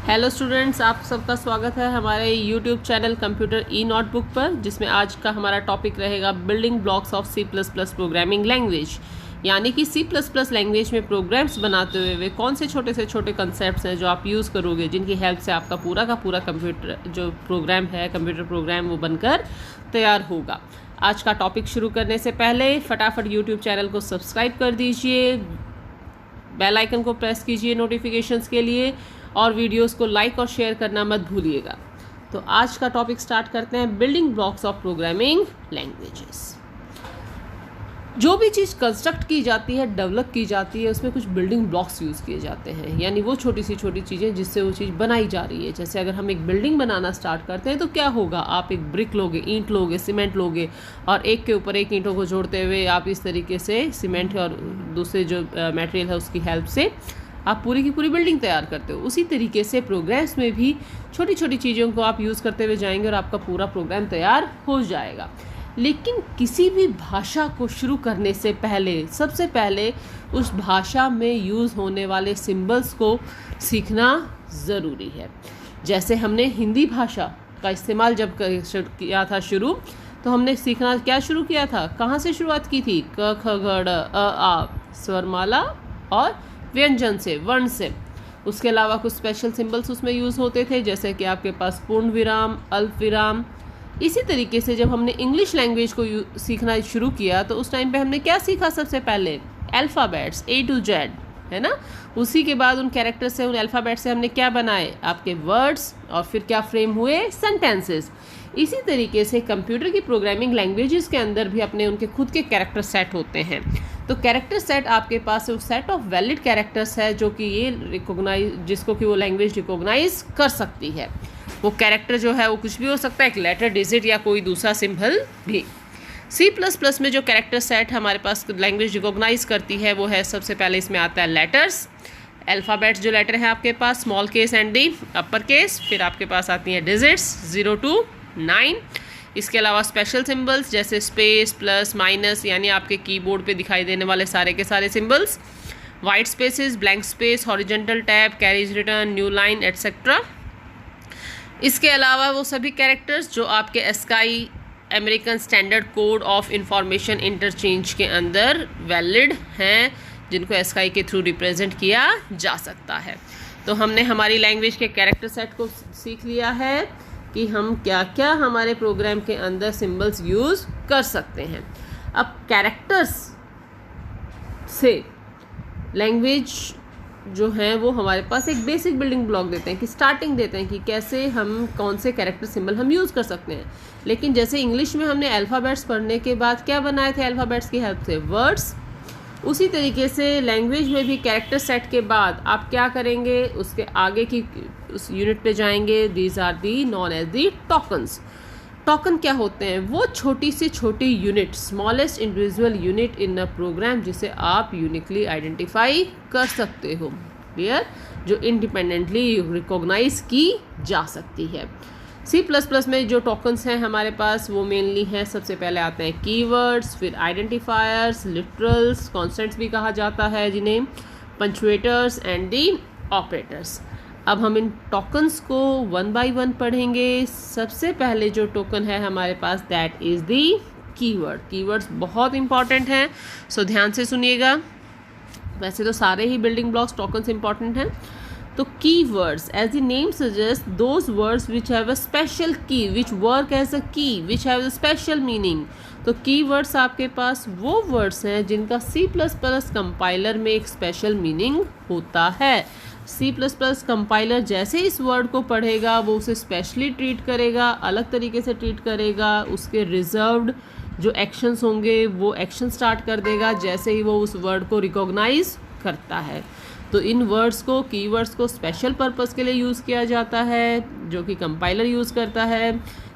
Hello students, आप सबका स्वागत है हमारे YouTube channel computer e notebook पर, जिसमें आज का हमारा टॉपिक रहेगा building blocks of C plus plus programming language. यानी कि सी प्लस प्लस लैंग्वेज में प्रोग्राम्स बनाते हुए वे कौन से छोटे कंसेप्ट्स हैं जो आप यूज़ करोगे, जिनकी हेल्प से आपका पूरा का पूरा कंप्यूटर जो प्रोग्राम है, कंप्यूटर प्रोग्राम, वो बनकर तैयार होगा। आज का टॉपिक शुरू करने से पहले फटाफट यूट्यूब चैनल को सब्सक्राइब कर दीजिए, बेल आइकन को प्रेस कीजिए नोटिफिकेशंस के लिए, और वीडियोस को लाइक और शेयर करना मत भूलिएगा। तो आज का टॉपिक स्टार्ट करते हैं, building blocks of programming languages. जो भी चीज़ कंस्ट्रक्ट की जाती है, डेवलप की जाती है, उसमें कुछ बिल्डिंग ब्लॉक्स यूज़ किए जाते हैं, यानी वो छोटी चीज़ें जिससे वो चीज़ बनाई जा रही है। जैसे अगर हम एक बिल्डिंग बनाना स्टार्ट करते हैं तो क्या होगा, आप एक ब्रिक लोगे, ईंट लोगे, सीमेंट लोगे, और एक के ऊपर एक ईंटों को जोड़ते हुए आप इस तरीके से सीमेंट और दूसरे जो मटेरियल है उसकी हेल्प से आप पूरी की पूरी बिल्डिंग तैयार करते हो। उसी तरीके से प्रोग्राम्स में भी छोटी छोटी चीज़ों को आप यूज़ करते हुए जाएंगे और आपका पूरा प्रोग्राम तैयार हो जाएगा। लेकिन किसी भी भाषा को शुरू करने से पहले सबसे पहले उस भाषा में यूज़ होने वाले सिंबल्स को सीखना ज़रूरी है। जैसे हमने हिंदी भाषा का इस्तेमाल जब किया था शुरू, तो हमने सीखना क्या शुरू किया था, कहाँ से शुरुआत की थी, क ख ग ड़ अ आ, स्वरमाला और व्यंजन से, वर्ण से। उसके अलावा कुछ स्पेशल सिंबल्स उसमें यूज़ होते थे, जैसे कि आपके पास पूर्ण विराम, अल्प विराम। इसी तरीके से जब हमने इंग्लिश लैंग्वेज को सीखना शुरू किया तो उस टाइम पे हमने क्या सीखा, सबसे पहले अल्फ़ाबेट्स A to Z, है ना। उसी के बाद उन कैरेक्टर से, उन अल्फ़ाबेट से हमने क्या बनाए, आपके वर्ड्स, और फिर क्या फ्रेम हुए, सेंटेंसेस। इसी तरीके से कंप्यूटर की प्रोग्रामिंग लैंग्वेजेस के अंदर भी अपने उनके खुद के कैरेक्टर सेट होते हैं। तो कैरेक्टर सेट आपके पास एक सेट ऑफ वैलिड कैरेक्टर्स है जो कि ये जिसको कि वो लैंग्वेज रिकॉग्नाइज कर सकती है। वो कैरेक्टर जो है वो कुछ भी हो सकता है, एक लेटर, डिजिट या कोई दूसरा सिंबल भी। सी प्लस प्लस में जो कैरेक्टर सेट हमारे पास लैंग्वेज रिकॉग्नाइज करती है वो है, सबसे पहले इसमें आता है लेटर्स, अल्फ़ाबेट्स जो लेटर हैं आपके पास, small case and the upper case. फिर आपके पास आती हैं डिजिट्स 0 to 9। इसके अलावा स्पेशल सिंबल्स जैसे स्पेस, प्लस, माइनस, यानी आपके कीबोर्ड पे दिखाई देने वाले सारे के सारे symbols, white spaces, blank space, horizontal tab, carriage return, new line, etcetera. इसके अलावा वो सभी कैरेक्टर्स जो आपके ASCII, American standard code of information interchange के अंदर वैलिड हैं, जिनको एस्काई के थ्रू रिप्रेजेंट किया जा सकता है। तो हमने हमारी लैंग्वेज के कैरेक्टर सेट को सीख लिया है कि हम क्या क्या हमारे प्रोग्राम के अंदर सिंबल्स यूज़ कर सकते हैं। अब कैरेक्टर्स से लैंग्वेज जो है वो हमारे पास एक बेसिक बिल्डिंग ब्लॉक देते हैं, कि स्टार्टिंग देते हैं कि कैसे हम कौन से कैरेक्टर सिंबल हम यूज़ कर सकते हैं। लेकिन जैसे इंग्लिश में हमने अल्फ़ाबेट्स पढ़ने के बाद क्या बनाए थे, अल्फ़ाबेट्स की हेल्प से वर्ड्स, उसी तरीके से लैंग्वेज में भी कैरेक्टर सेट के बाद आप क्या करेंगे, उसके आगे की उस यूनिट पे जाएंगे। These are the known as the tokens. Token क्या होते हैं, वो छोटी से छोटी unit, smallest individual unit in a program, जिसे आप यूनिकली आइडेंटिफाई कर सकते हो, क्लियर, जो इंडिपेंडेंटली रिकॉग्नाइज की जा सकती है। सी प्लस प्लस में जो टोकन्स हैं हमारे पास वो मेनली हैं, सबसे पहले आते हैं कीवर्ड्स, फिर आइडेंटिफायर्स, लिटरल्स, कॉन्स्टेंट्स भी कहा जाता है जिन्हें, पंक्चुएटर्स एंड दी ऑपरेटर्स। अब हम इन टोकन्स को वन बाय वन पढ़ेंगे। सबसे पहले जो टोकन है हमारे पास, that is the keyword. Keywords बहुत इंपॉर्टेंट हैं, सो ध्यान से सुनिएगा। वैसे तो सारे ही बिल्डिंग ब्लॉक्स टोकन्स इंपॉर्टेंट हैं। तो keywords, as the name suggest, those words which have a special key, which work as a key, which have a special meaning. तो कीवर्ड्स आपके पास वो वर्ड्स हैं जिनका सी प्लस प्लस कंपाइलर में एक स्पेशल मीनिंग होता है। सी प्लस प्लस कंपाइलर जैसे इस वर्ड को पढ़ेगा वो उसे स्पेशली ट्रीट करेगा, अलग तरीके से ट्रीट करेगा। उसके रिजर्व्ड जो एक्शंस होंगे वो एक्शन स्टार्ट कर देगा जैसे ही वो उस वर्ड को रिकॉग्नाइज करता है। तो इन वर्ड्स को, कीवर्ड्स को स्पेशल पर्पस के लिए यूज़ किया जाता है, जो कि कंपाइलर यूज़ करता है,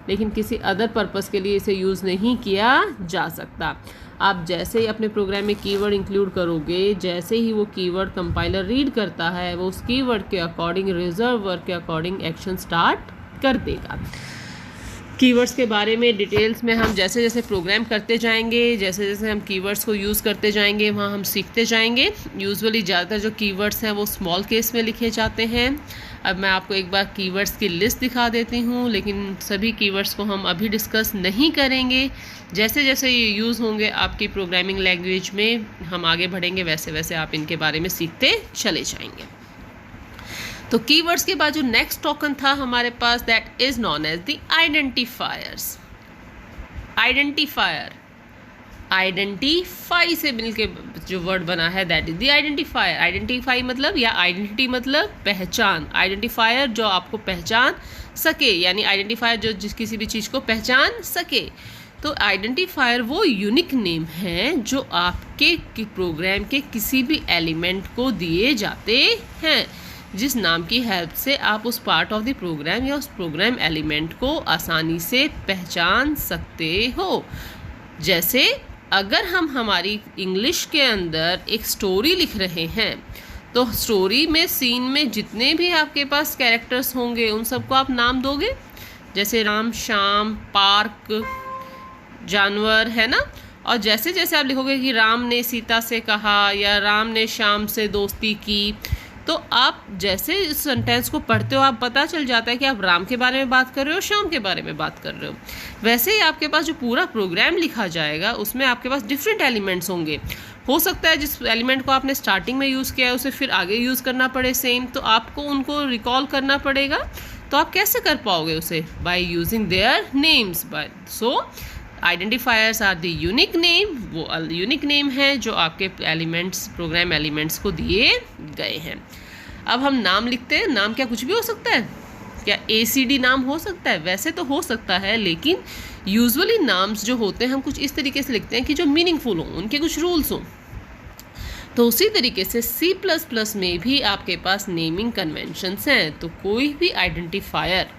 लेकिन किसी अदर पर्पस के लिए इसे यूज़ नहीं किया जा सकता। आप जैसे ही अपने प्रोग्राम में कीवर्ड इंक्लूड करोगे, जैसे ही वो कीवर्ड कंपाइलर रीड करता है, वो उस कीवर्ड के अकॉर्डिंग, रिजर्व वर्ड के अकॉर्डिंग एक्शन स्टार्ट कर देगा। कीवर्ड्स के बारे में डिटेल्स में हम जैसे जैसे प्रोग्राम करते जाएंगे, जैसे जैसे हम कीवर्ड्स को यूज़ करते जाएंगे, वहाँ हम सीखते जाएंगे। यूजुअली ज़्यादातर जो कीवर्ड्स हैं वो स्मॉल केस में लिखे जाते हैं। अब मैं आपको एक बार कीवर्ड्स की लिस्ट दिखा देती हूँ, लेकिन सभी कीवर्ड्स को हम अभी डिस्कस नहीं करेंगे। जैसे जैसे ये यूज़ होंगे आपकी प्रोग्रामिंग लैंग्वेज में, हम आगे बढ़ेंगे, वैसे वैसे आप इनके बारे में सीखते चले जाएंगे। तो कीवर्ड्स के बाद जो नेक्स्ट टोकन था हमारे पास, that is known as the identifiers. Identifier, identify से मिलके जो वर्ड बना है that is the identifier. Identify मतलब या आइडेंटिटी मतलब पहचान। आइडेंटिफायर जो आपको पहचान सके, यानी आइडेंटिफायर जो किसी भी चीज़ को पहचान सके। तो आइडेंटिफायर वो यूनिक नेम है जो आपके प्रोग्राम के किसी भी एलिमेंट को दिए जाते हैं, जिस नाम की हेल्प से आप उस पार्ट ऑफ द प्रोग्राम या उस प्रोग्राम एलिमेंट को आसानी से पहचान सकते हो। जैसे अगर हम हमारी इंग्लिश के अंदर एक स्टोरी लिख रहे हैं, तो स्टोरी में सीन में जितने भी आपके पास कैरेक्टर्स होंगे उन सबको आप नाम दोगे, जैसे राम, श्याम, पार्क, जानवर, है ना। और जैसे जैसे आप लिखोगे कि राम ने सीता से कहा या राम ने श्याम से दोस्ती की, तो आप जैसे इस सेंटेंस को पढ़ते हो आप पता चल जाता है कि आप राम के बारे में बात कर रहे हो, श्याम के बारे में बात कर रहे हो। वैसे ही आपके पास जो पूरा प्रोग्राम लिखा जाएगा उसमें आपके पास डिफरेंट एलिमेंट्स होंगे। हो सकता है जिस एलिमेंट को आपने स्टार्टिंग में यूज़ किया है उसे फिर आगे यूज़ करना पड़े सेम, तो आपको उनको रिकॉल करना पड़ेगा। तो आप कैसे कर पाओगे उसे? By using their names. By so identifiers are the unique name, वो यूनिक नेम है जो आपके एलिमेंट्स, प्रोग्राम एलिमेंट्स को दिए गए हैं। अब हम नाम लिखते हैं। नाम क्या कुछ भी हो सकता है? क्या ACD नाम हो सकता है? वैसे तो हो सकता है, लेकिन यूजुअली नाम्स जो होते हैं हम कुछ इस तरीके से लिखते हैं कि जो मीनिंगफुल हों, उनके कुछ रूल्स हों। तो उसी तरीके से C++ में भी आपके पास नेमिंग कन्वेंशंस हैं। तो कोई भी आइडेंटिफायर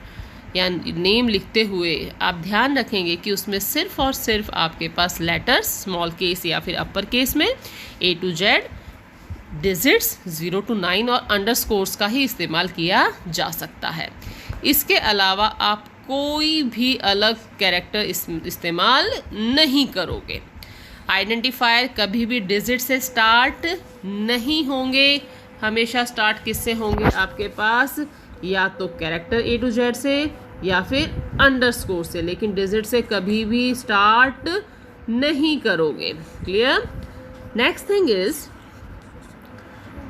या नेम लिखते हुए आप ध्यान रखेंगे कि उसमें सिर्फ और सिर्फ आपके पास लेटर्स, स्मॉल केस या फिर अपर केस में A to Z, digits 0 to 9 और अंडरस्कोर्स का ही इस्तेमाल किया जा सकता है। इसके अलावा आप कोई भी अलग कैरेक्टर इस्तेमाल नहीं करोगे। आइडेंटिफायर कभी भी डिजिट से स्टार्ट नहीं होंगे। हमेशा स्टार्ट किससे होंगे आपके पास? या तो कैरेक्टर A to Z से या फिर अंडरस्कोर से, लेकिन डिजिट से कभी भी स्टार्ट नहीं करोगे। क्लियर? नेक्स्ट थिंग इज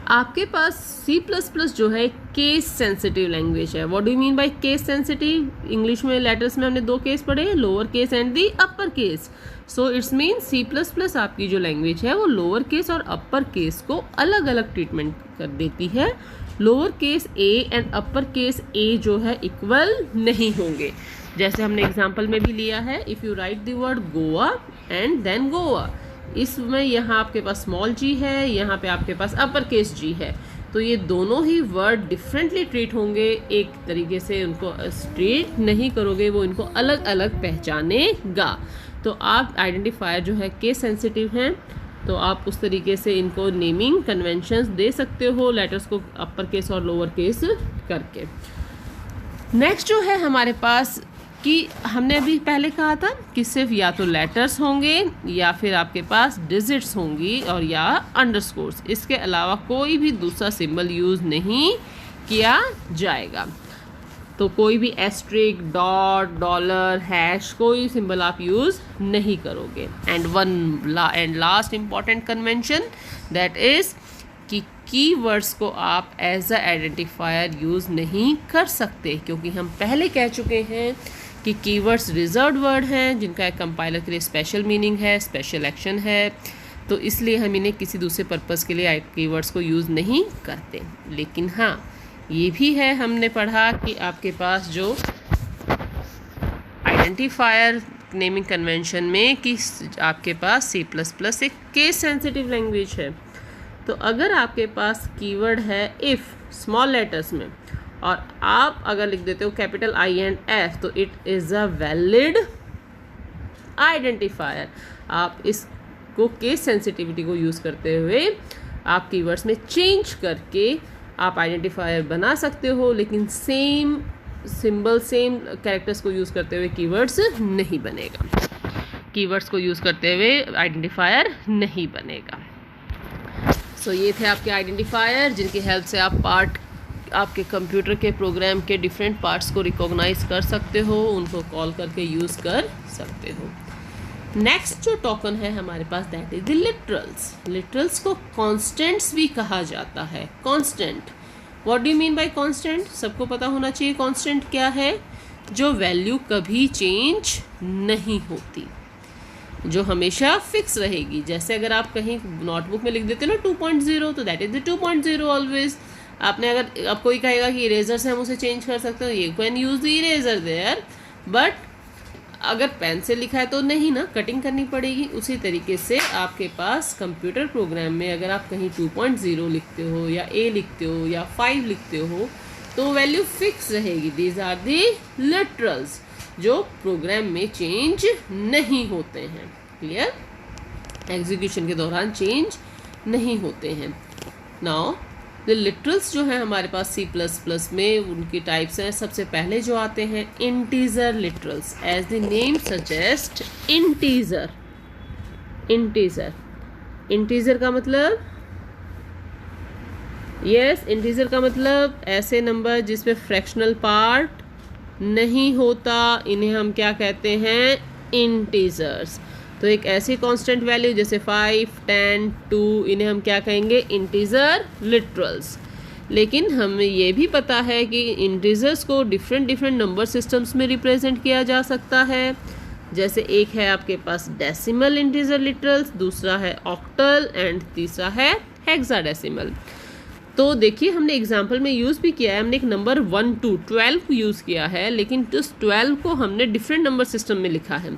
आपके पास C++ जो है केस सेंसिटिव लैंग्वेज है। What do you mean by case sensitive? English में लेटर्स में हमने 2 केस पढ़े, lower case and the upper case. So it's mean C++ आपकी जो लैंग्वेज है वो लोअर केस और अपर केस को अलग अलग ट्रीटमेंट कर देती है। Lower case A and upper case A जो है इक्वल नहीं होंगे। जैसे हमने एग्जाम्पल में भी लिया है, if you write the word Goa and then Goa, इसमें यहाँ आपके पास स्मॉल g है, यहाँ पे आपके पास अपर केस g है, तो ये दोनों ही वर्ड डिफरेंटली ट्रीट होंगे। एक तरीके से उनको ट्रीट नहीं करोगे, वो इनको अलग अलग पहचानेगा। तो आप आइडेंटिफायर जो है केस सेंसिटिव हैं, तो आप उस तरीके से इनको नेमिंग कन्वेंशंस दे सकते हो, लेटर्स को अपर केस और लोअर केस करके। नेक्स्ट जो है हमारे पास कि हमने अभी पहले कहा था कि सिर्फ या तो लेटर्स होंगे या फिर आपके पास डिजिट्स होंगी और या अंडरस्कोर्स, इसके अलावा कोई भी दूसरा सिंबल यूज़ नहीं किया जाएगा। तो कोई भी एस्ट्रिक, डॉट, डॉलर, हैश, कोई सिंबल आप यूज़ नहीं करोगे। And last important convention that is कि कीवर्ड्स को आप एज अ आइडेंटिफायर यूज़ नहीं कर सकते, क्योंकि हम पहले कह चुके हैं कि कीवर्ड्स रिजर्व्ड वर्ड हैं जिनका एक कंपाइलर के लिए स्पेशल मीनिंग है, स्पेशल एक्शन है। तो इसलिए हम इन्हें किसी दूसरे पर्पज़ के लिए कीवर्ड्स को यूज़ नहीं करते। लेकिन हाँ, ये भी है, हमने पढ़ा कि आपके पास जो आइडेंटिफायर नेमिंग कन्वेंशन में कि आपके पास C++ एक केस सेंसिटिव लैंग्वेज है। तो अगर आपके पास कीवर्ड है इफ़ स्मॉल लेटर्स में और आप अगर लिख देते हो कैपिटल I एंड F, तो it is a valid identifier. आप इसको केस सेंसिटिविटी को यूज़ करते हुए आप कीवर्ड्स में चेंज करके आप आइडेंटिफायर बना सकते हो, लेकिन सेम सिंबल, सेम कैरेक्टर्स को यूज़ करते हुए कीवर्ड्स नहीं बनेगा। कीवर्ड्स को यूज़ करते हुए आइडेंटिफायर नहीं बनेगा। सो ये थे आपके आइडेंटिफायर जिनकी हेल्प से आप पार्ट आपके कंप्यूटर के प्रोग्राम के डिफरेंट पार्ट्स को रिकॉग्नाइज कर सकते हो, उनको कॉल करके यूज़ कर सकते हो। नेक्स्ट जो टोकन है हमारे पास that is the literals. Literals को कॉन्स्टेंट्स भी कहा जाता है। Constant, what do you mean by constant? सबको पता होना चाहिए कॉन्स्टेंट क्या है। जो वैल्यू कभी चेंज नहीं होती, जो हमेशा फिक्स रहेगी। जैसे अगर आप कहीं नोटबुक में लिख देते हो ना 2.0, तो दैट इज द 2.0 ऑलवेज। आपने अगर अब कोई कहेगा कि इरेजर से हम उसे चेंज कर सकते हो, you can use the eraser there, but अगर पेन से लिखा है तो नहीं ना, कटिंग करनी पड़ेगी। उसी तरीके से आपके पास कंप्यूटर प्रोग्राम में अगर आप कहीं 2.0 लिखते हो या ए लिखते हो या 5 लिखते हो तो वैल्यू फिक्स रहेगी। दीज आर दी लिटरल्स जो प्रोग्राम में चेंज नहीं होते हैं। क्लियर? एग्जीक्यूशन के दौरान चेंज नहीं होते हैं। नाउ द लिटरल्स जो है हमारे पास C++ में उनकी टाइप्स हैं। सबसे पहले जो आते हैं integer literals, as the name suggest integer. Integer, integer का मतलब इंटीजर का मतलब ऐसे नंबर जिसमें फ्रैक्शनल पार्ट नहीं होता, इन्हें हम क्या कहते हैं? इंटीजर्स। तो एक ऐसी कांस्टेंट वैल्यू जैसे 5, 10, 2, इन्हें हम क्या कहेंगे? Integer literals. लेकिन हमें ये भी पता है कि इंटीजर्स को डिफरेंट नंबर सिस्टम्स में रिप्रेजेंट किया जा सकता है। जैसे एक है आपके पास डेसिमल इंटीजर लिटरल्स, दूसरा है ऑक्टल एंड तीसरा है हेक्साडेसिमल। तो देखिए हमने एग्जाम्पल में यूज़ भी किया है, हमने एक नंबर 1 to 12 यूज़ किया है, लेकिन उस 12 को हमने डिफरेंट नंबर सिस्टम में लिखा है।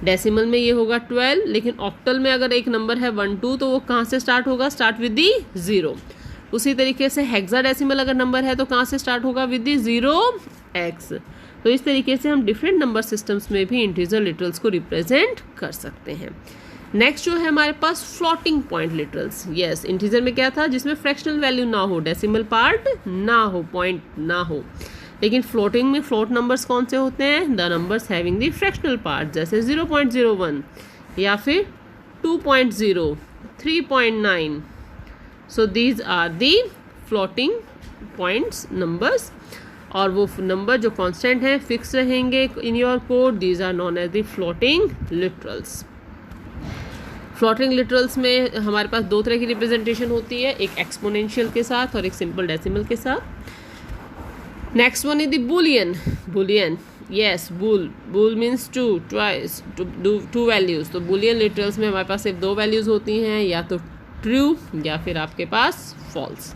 डेसिमल में ये होगा 12, लेकिन ऑक्टल में अगर एक नंबर है 1, 2 तो वो कहाँ से स्टार्ट होगा? Start with the 0। उसी तरीके से हेक्साडेसिमल अगर नंबर है तो कहाँ से स्टार्ट होगा? With the 0x। तो इस तरीके से हम डिफरेंट नंबर सिस्टम्स में भी इंटीजर लिटरल्स को रिप्रेजेंट कर सकते हैं। नेक्स्ट जो है हमारे पास floating point literals. Yes, integer में क्या था? जिसमें फ्रैक्शनल वैल्यू ना हो, डेसिमल पार्ट ना हो, पॉइंट ना हो। लेकिन फ्लोटिंग में फ्लोट नंबर्स कौन से होते हैं? The numbers having the fractional part, जैसे 0.01 या फिर 2.0, 3.9। So these are the floating points numbers. और वो नंबर जो कांस्टेंट हैं, फिक्स रहेंगे in your code, these are known as the floating literals. Floating literals में हमारे पास दो तरह की रिप्रेजेंटेशन होती है, एक एक्सपोनेंशियल के साथ और एक सिंपल डेसिमल के साथ। Next one is the Boolean. Boolean, yes, bool means two values. तो बूलियन लिटरल्स में हमारे पास सिर्फ 2 वैल्यूज़ होती हैं, या तो ट्रू या फिर आपके पास फॉल्स।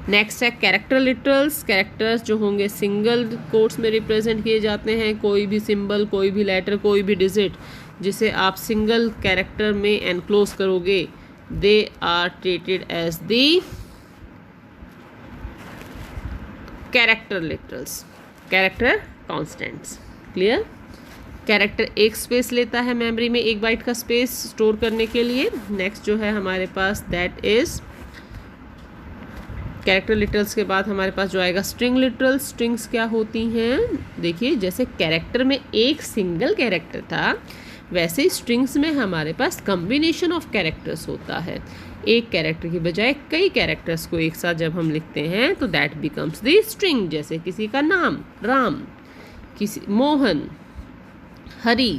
नेक्स्ट है कैरेक्टर लिटरल्स। कैरेक्टर्स जो होंगे सिंगल कोट्स में रिप्रेजेंट किए जाते हैं। कोई भी सिंबल, कोई भी लेटर, कोई भी डिजिट जिसे आप सिंगल कैरेक्टर में एनक्लोज करोगे, they are treated as the character literals, character constants. Clear? Character एक स्पेस लेता है मेमोरी में, 1 बाइट का स्पेस स्टोर करने के लिए। नेक्स्ट जो है हमारे पास दैट इज कैरेक्टर लिटरल्स के बाद हमारे पास जो आएगा स्ट्रिंग लिटरल्स। स्ट्रिंग्स क्या होती हैं? देखिए, जैसे कैरेक्टर में एक सिंगल कैरेक्टर था, वैसे ही स्ट्रिंग्स में हमारे पास कम्बिनेशन ऑफ कैरेक्टर्स होता है। एक कैरेक्टर की बजाय कई कैरेक्टर्स को एक साथ जब हम लिखते हैं तो दैट बिकम्स द स्ट्रिंग। जैसे किसी का नाम राम, किसी मोहन, हरी,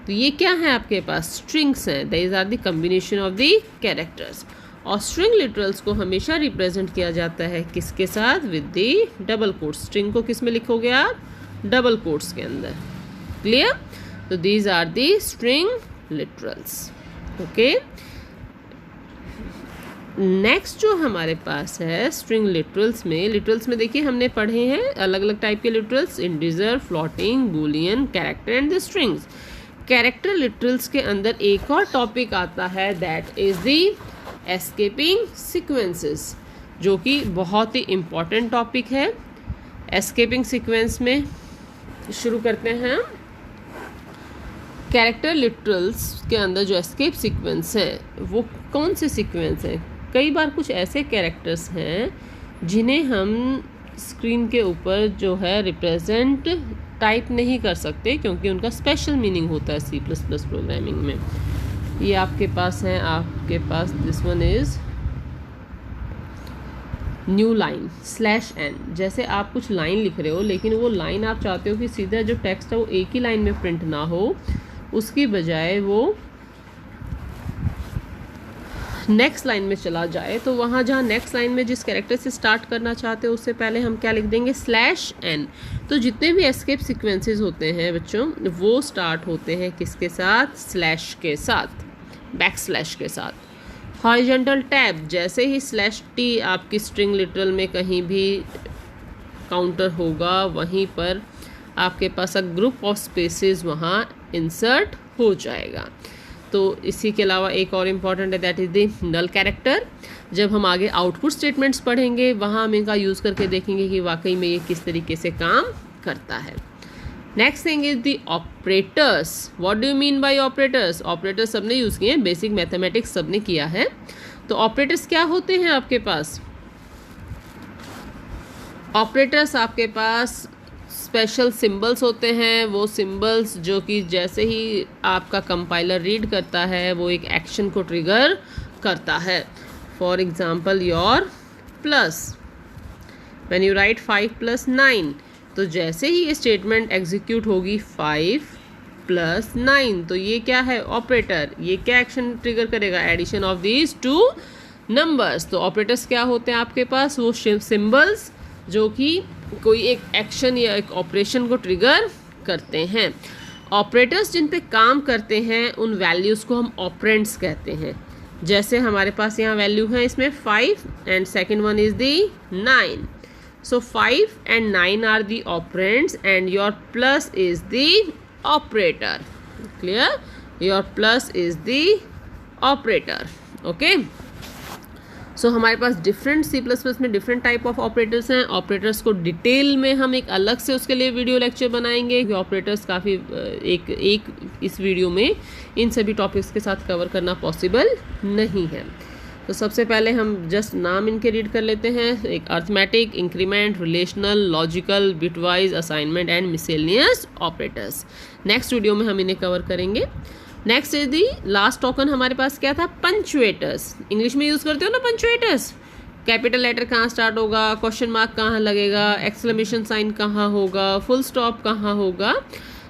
तो ये क्या है आपके पास? स्ट्रिंग्स हैं। These are the combination of the characters. और स्ट्रिंग लिटरल्स को हमेशा रिप्रेजेंट किया जाता है किसके साथ? With the double quotes. String को किस में लिखोगे आप? डबल कोट्स के अंदर। क्लियर? तो these are the string literals. Okay, next जो हमारे पास है स्ट्रिंग लिटरल्स में देखिए हमने पढ़े हैं अलग अलग टाइप के literals, integer, floating, Boolean, character and the strings. Character literals के अंदर एक और टॉपिक आता है that is the escaping sequences, जो कि बहुत ही इम्पॉर्टेंट टॉपिक है। एस्केपिंग सीक्वेंस में शुरू करते हैं। कैरेक्टर लिटरल्स के अंदर जो एस्केप सीक्वेंस है वो कौन से सीक्वेंस हैं? कई बार कुछ ऐसे कैरेक्टर्स हैं जिन्हें हम स्क्रीन के ऊपर जो है रिप्रेजेंट टाइप नहीं कर सकते, क्योंकि उनका स्पेशल मीनिंग होता है C++ प्रोग्रामिंग में। ये आपके पास हैं, आपके पास this one is new line /n। जैसे आप कुछ लाइन लिख रहे हो लेकिन वो लाइन आप चाहते हो कि सीधा जो टेक्स्ट है वो एक ही लाइन में प्रिंट ना हो, उसकी बजाय वो नेक्स्ट लाइन में चला जाए, तो वहाँ जहाँ नेक्स्ट लाइन में जिस कैरेक्टर से स्टार्ट करना चाहते हो उससे पहले हम क्या लिख देंगे /n। तो जितने भी एस्केप सीक्वेंसेस होते हैं बच्चों वो स्टार्ट होते हैं किसके साथ? स्लैश के साथ, बैकस्लैश के साथ। हॉरिजॉन्टल टैब, जैसे ही /t आपकी स्ट्रिंग लिटरल में कहीं भी काउंटर होगा वहीं पर आपके पास ग्रुप ऑफ स्पेसेस वहाँ इंसर्ट हो जाएगा। तो इसी के अलावा एक और इम्पॉर्टेंट है, that is the null character. जब हम आगे आउटपुट स्टेटमेंट्स पढ़ेंगे वहाँ हम इनका यूज़ करके देखेंगे कि वाकई में ये किस तरीके से काम करता है। Next thing is the operators. What do you mean bye operators? Operators सबने यूज़ किए हैं, बेसिक मैथमेटिक्स सबने किया है। तो ऑपरेटर्स क्या होते हैं आपके पास? ऑपरेटर्स आपके पास स्पेशल सिंबल्स होते हैं। वो सिंबल्स जो कि जैसे ही आपका कंपाइलर रीड करता है वो एक एक्शन को ट्रिगर करता है। For example your plus, when you right 5 + 9, तो जैसे ही ये स्टेटमेंट एग्जीक्यूट होगी 5 + 9, तो ये क्या है? ऑपरेटर। ये क्या एक्शन ट्रिगर करेगा? Addition of these 2 numbers. तो ऑपरेटर्स क्या होते हैं आपके पास? वो सिंबल्स जो कि कोई एक एक्शन या एक ऑपरेशन को ट्रिगर करते हैं। ऑपरेटर्स जिन पे काम करते हैं उन वैल्यूज़ को हम ऑपरेंड्स कहते हैं। जैसे हमारे पास यहाँ वैल्यू है इसमें 5 and second one is the 9। So 5 and 9 are the operands and your plus is the operator. Clear? Your plus is the operator. Okay? So हमारे पास डिफरेंट C++ में डिफरेंट टाइप ऑफ ऑपरेटर्स हैं। Operators को detail में हम एक अलग से उसके लिए वीडियो लेक्चर बनाएंगे। ऑपरेटर्स काफ़ी एक इस वीडियो में इन सभी टॉपिक्स के साथ कवर करना पॉसिबल नहीं है। तो सबसे पहले हम जस्ट नाम इनके रीड कर लेते हैं। एक arithmetic, increment, relational, logical, bitwise, assignment and miscellaneous operators. Next video में हम इन्हें कवर करेंगे। Next is the last token हमारे पास क्या था? पंचुएटर्स। इंग्लिश में यूज़ करते हो ना पंचुएटर्स। कैपिटल लेटर कहाँ स्टार्ट होगा, क्वेश्चन मार्क कहाँ लगेगा, एक्सक्लेमेशन साइन कहाँ होगा, फुल स्टॉप कहाँ होगा।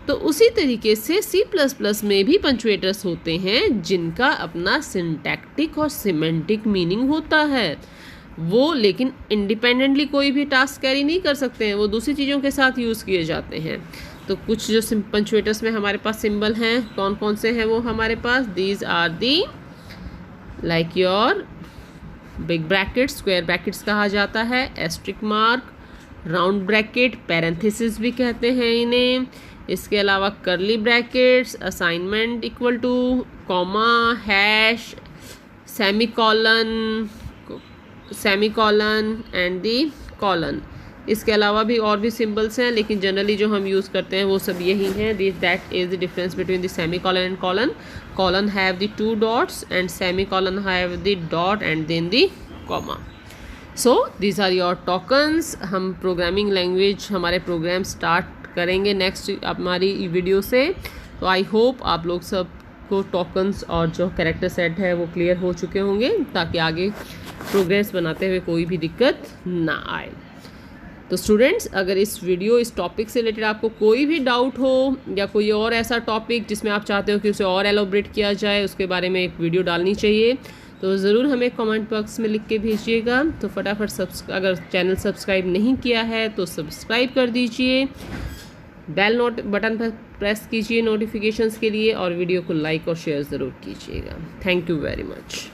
तो उसी तरीके से C++ में भी पंचुएटर्स होते हैं जिनका अपना सिंटैक्टिक और सिमेंटिक मीनिंग होता है। वो लेकिन इंडिपेंडेंटली कोई भी टास्क कैरी नहीं कर सकते हैं, वो दूसरी चीज़ों के साथ यूज़ किए जाते हैं। तो कुछ जो पंचुएटर्स में हमारे पास सिंबल हैं कौन कौन से हैं वो हमारे पास? These are the like your big brackets, square brackets कहा जाता है, asterisk mark, round bracket, parenthesis भी कहते हैं इन्हें। इसके अलावा curly brackets, assignment equal to, comma, hash, semicolon and the colon. इसके अलावा भी और भी सिंबल्स हैं लेकिन जनरली जो हम यूज़ करते हैं वो सब यही हैं। That is the difference between the semicolon and colon. Colon have the 2 dots and semicolon have the dot and then the comma. So these are your tokens. हम प्रोग्रामिंग लैंग्वेज हमारे प्रोग्राम स्टार्ट करेंगे next हमारी video से। तो I hope आप लोग सब को टोकन्स और जो कैरेक्टर सेट है वो क्लियर हो चुके होंगे ताकि आगे प्रोग्रेस बनाते हुए कोई भी दिक्कत ना आए। तो स्टूडेंट्स, अगर इस टॉपिक से रिलेटेड आपको कोई भी डाउट हो या कोई और ऐसा टॉपिक जिसमें आप चाहते हो कि उसे और एलोब्रेट किया जाए, उसके बारे में एक वीडियो डालनी चाहिए, तो ज़रूर हमें कमेंट बॉक्स में लिख के भेजिएगा। तो फटाफट अगर चैनल सब्सक्राइब नहीं किया है तो सब्सक्राइब कर दीजिए, बेल बटन पर प्रेस कीजिए नोटिफिकेशंस के लिए और वीडियो को लाइक और शेयर ज़रूर कीजिएगा। Thank you very much.